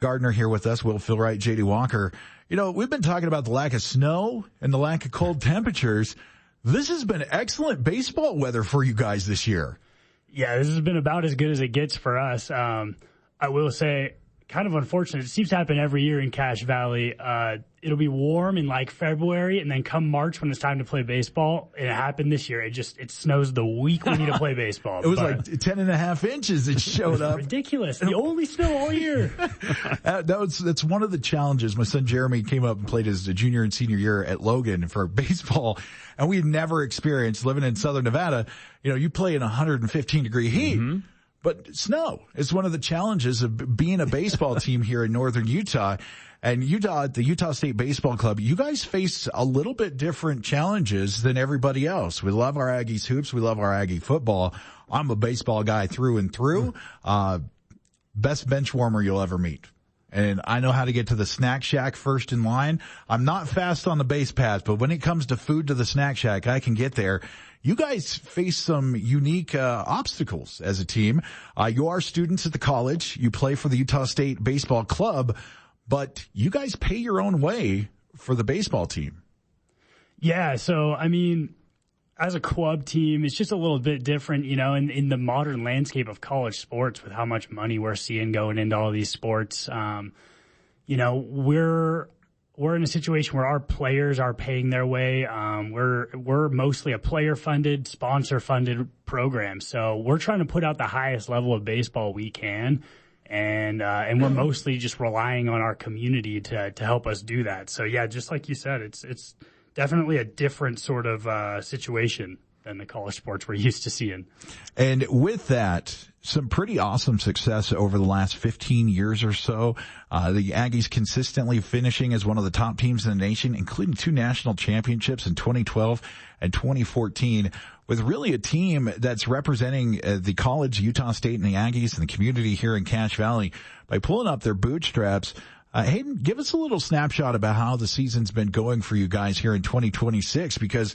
Gardner here with us. Will Philwright, J.D. Walker. You know, we've been talking about the lack of snow and the lack of cold temperatures. This has been excellent baseball weather for you guys this year. Yeah, this has been about as good as it gets for us. I will say, kind of unfortunate. It seems to happen every year in Cache Valley. It'll be warm in like February, and then come March when it's time to play baseball, and it happened this year. It snows the week we need to play baseball. It was like 10.5 inches it showed up. Ridiculous. The only snow all year. That's one of the challenges. My son Jeremy came up and played his junior and senior year at Logan for baseball, and we had never experienced living in Southern Nevada. You know, you play in 115 degree heat. Mm-hmm. But snow is one of the challenges of being a baseball team here in northern Utah. And Utah, the Utah State Baseball Club, you guys face a little bit different challenges than everybody else. We love our Aggies hoops. We love our Aggie football. I'm a baseball guy through and through. Best bench warmer you'll ever meet. And I know how to get to the snack shack first in line. I'm not fast on the base path, but when it comes to food to the snack shack, I can get there. You guys face some unique obstacles as a team. You are students at the college. You play for the Utah State Baseball Club, but you guys pay your own way for the baseball team. Yeah, so, I mean, as a club team, it's just a little bit different, you know, in the modern landscape of college sports with how much money we're seeing going into all these sports. You know, we're in a situation where our players are paying their way. We're mostly a player-funded, sponsor-funded program. So we're trying to put out the highest level of baseball we can. And we're mostly just relying on our community to help us do that. So yeah, just like you said, it's definitely a different sort of situation than the college sports we're used to seeing. And with that, some pretty awesome success over the last 15 years or so. The Aggies consistently finishing as one of the top teams in the nation, including 2 national championships in 2012 and 2014, with really a team that's representing the college, Utah State, and the Aggies and the community here in Cache Valley by pulling up their bootstraps. Hayden, give us a little snapshot about how the season's been going for you guys here in 2026, because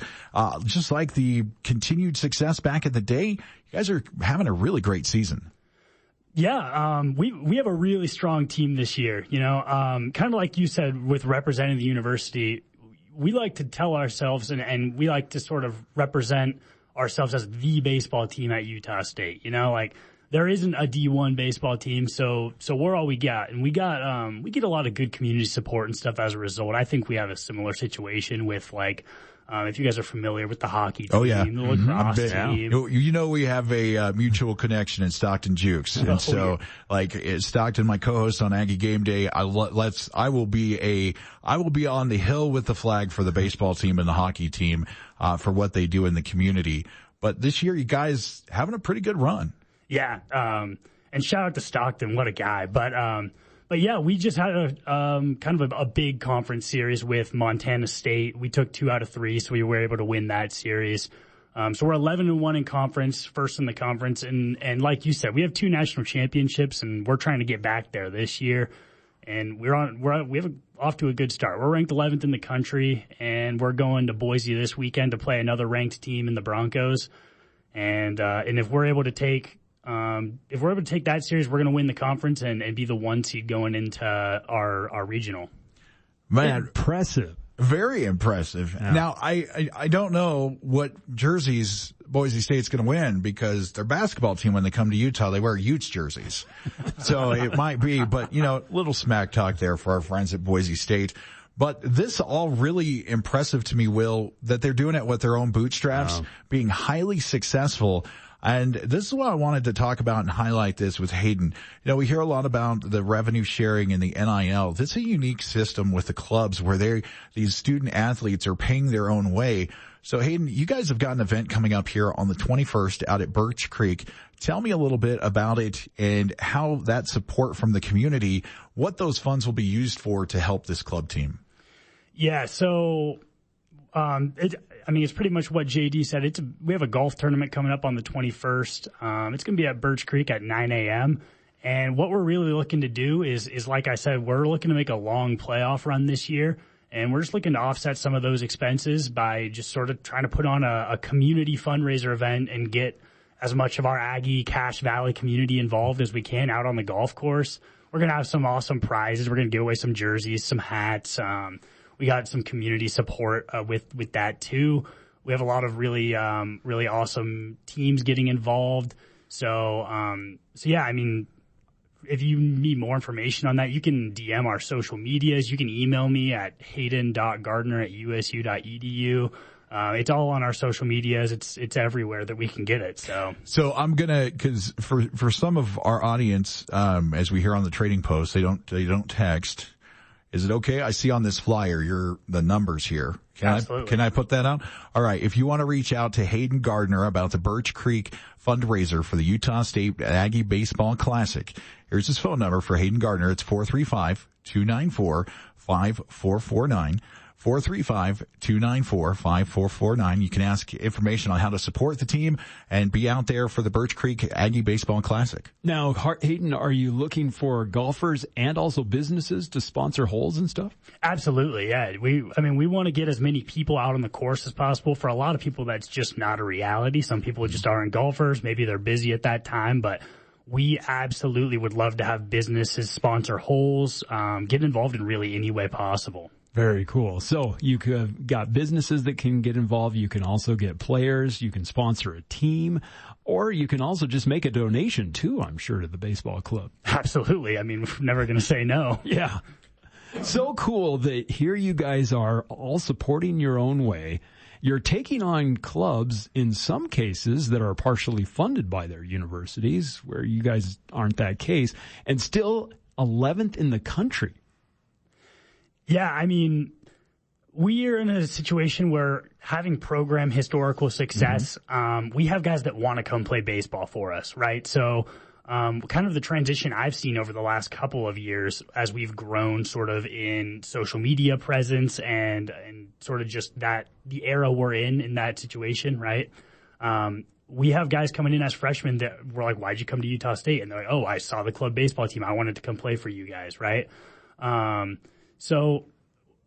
just like the continued success back in the day, you guys are having a really great season. Yeah, we have a really strong team this year. You know, kind of like you said with representing the university, we like to tell ourselves and we like to sort of represent ourselves as the baseball team at Utah State. You know, like, there isn't a D1 baseball team, so we're all we got. And we get a lot of good community support and stuff as a result. I think we have a similar situation with, like, if you guys are familiar with the hockey team, the lacrosse team. You know, we have a mutual connection in Stockton Jukes. And like Stockton, my co-host on Aggie Game Day, I will be on the hill with the flag for the baseball team and the hockey team, for what they do in the community. But this year, you guys having a pretty good run. Yeah, and shout out to Stockton, what a guy. But yeah, we just had a kind of a big conference series with Montana State. We took 2 out of 3, so we were able to win that series. So we're 11-1 in conference, first in the conference, and like you said, we have 2 national championships, and we're trying to get back there this year. And we have off to a good start. We're ranked 11th in the country, and we're going to Boise this weekend to play another ranked team in the Broncos. And if we're able to take that series, we're going to win the conference and be the 1 seed going into our regional. Man, impressive. Very impressive. Yeah. Now, I don't know what jerseys Boise State's going to win, because their basketball team, when they come to Utah, they wear Utes jerseys. So it might be, but, you know, little smack talk there for our friends at Boise State. But this all really impressive to me, Will, that they're doing it with their own bootstraps, being highly successful. And this is what I wanted to talk about and highlight this with Hayden. You know, we hear a lot about the revenue sharing and the NIL. This is a unique system with the clubs where these student athletes are paying their own way. So Hayden, you guys have got an event coming up here on the 21st out at Birch Creek. Tell me a little bit about it and how that support from the community, what those funds will be used for to help this club team. Yeah, so it's pretty much what JD said. We have a golf tournament coming up on the 21st. It's going to be at Birch Creek at 9 a.m. And what we're really looking to do is like I said, we're looking to make a long playoff run this year. And we're just looking to offset some of those expenses by just sort of trying to put on a community fundraiser event and get as much of our Aggie Cache Valley community involved as we can out on the golf course. we're going to have some awesome prizes. We're going to give away some jerseys, some hats. We got some community support with that too. We have a lot of really awesome teams getting involved. So yeah, I mean, if you need more information on that, you can DM our social medias. You can email me at hayden.gardner@usu.edu. It's all on our social medias. It's everywhere that we can get it. So I'm cause for some of our audience, as we hear on the trading post, they don't text. Is it okay? I see on this flyer the numbers here. Can I put that out? All right. If you want to reach out to Hayden Gardner about the Birch Creek fundraiser for the Utah State Aggie Baseball Classic, here's his phone number for Hayden Gardner. It's 435-294-5449. 435-294-5449. You can ask information on how to support the team and be out there for the Birch Creek Aggie Baseball Classic. Now, Hayden, are you looking for golfers and also businesses to sponsor holes and stuff? Absolutely, yeah. We want to get as many people out on the course as possible. For a lot of people, that's just not a reality. Some people just aren't golfers. Maybe they're busy at that time, but we absolutely would love to have businesses sponsor holes, get involved in really any way possible. Very cool. So you got businesses that can get involved. You can also get players. You can sponsor a team, or you can also just make a donation too, I'm sure, to the baseball club. Absolutely. I mean, we're never going to say no. Yeah. So cool that here you guys are all supporting your own way. You're taking on clubs in some cases that are partially funded by their universities, where you guys aren't that case, and still 11th in the country. Yeah, I mean, we are in a situation where having program historical success, we have guys that want to come play baseball for us, right? So kind of the transition I've seen over the last couple of years as we've grown sort of in social media presence and sort of just the era we're in that situation, right? We have guys coming in as freshmen that were like, why'd you come to Utah State? And they're like, oh, I saw the club baseball team. I wanted to come play for you guys, right? So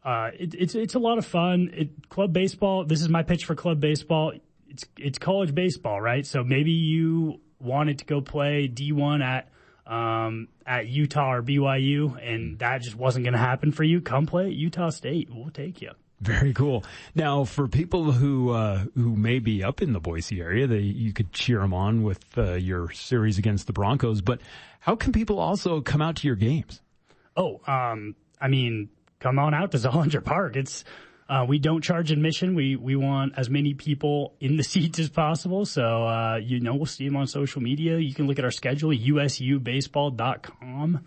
it's a lot of fun. Club baseball, this is my pitch for club baseball. It's college baseball, right? So maybe you wanted to go play D1 at Utah or BYU, and that just wasn't going to happen for you. Come play at Utah State. We'll take you. Very cool. Now, for people who may be up in the Boise area, you could cheer them on with your series against the Broncos. But how can people also come out to your games? I mean, come on out to Zollinger Park. We don't charge admission. We want as many people in the seats as possible. So, we'll see them on social media. You can look at our schedule, usubaseball.com.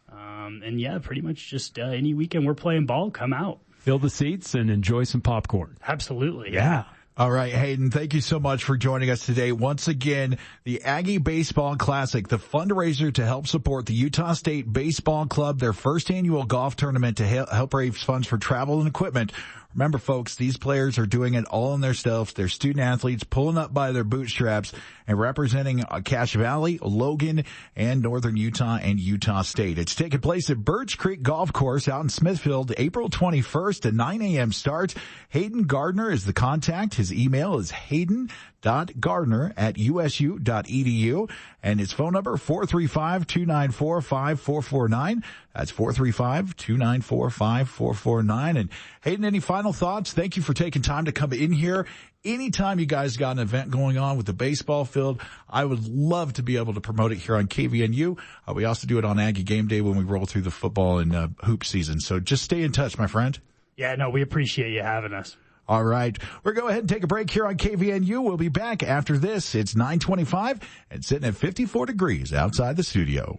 And yeah, pretty much just, any weekend we're playing ball, come out. Fill the seats and enjoy some popcorn. Absolutely. Yeah. All right, Hayden, thank you so much for joining us today. Once again, the Aggie Baseball Classic, the fundraiser to help support the Utah State Baseball Club, their first annual golf tournament to help raise funds for travel and equipment. Remember, folks, these players are doing it all on themselves. They're student athletes pulling up by their bootstraps and representing Cache Valley, Logan, and Northern Utah and Utah State. It's taking place at Birch Creek Golf Course out in Smithfield, April 21st at 9 a.m. start. Hayden Gardner is the contact. His email is hayden.gardner@usu.edu, and his phone number 435-294-5449. That's 435-294-5449. And Hayden, any final thoughts? Thank you for taking time to come in here. Anytime you guys got an event going on with the baseball field, I would love to be able to promote it here on KVNU. We also do it on Aggie Game Day when we roll through the football and hoop season. So just stay in touch, my friend. Yeah, no, we appreciate you having us. All right. We're going to go ahead and take a break here on KVNU. We'll be back after this. It's 9:25 and sitting at 54 degrees outside the studio.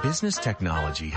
Business technology has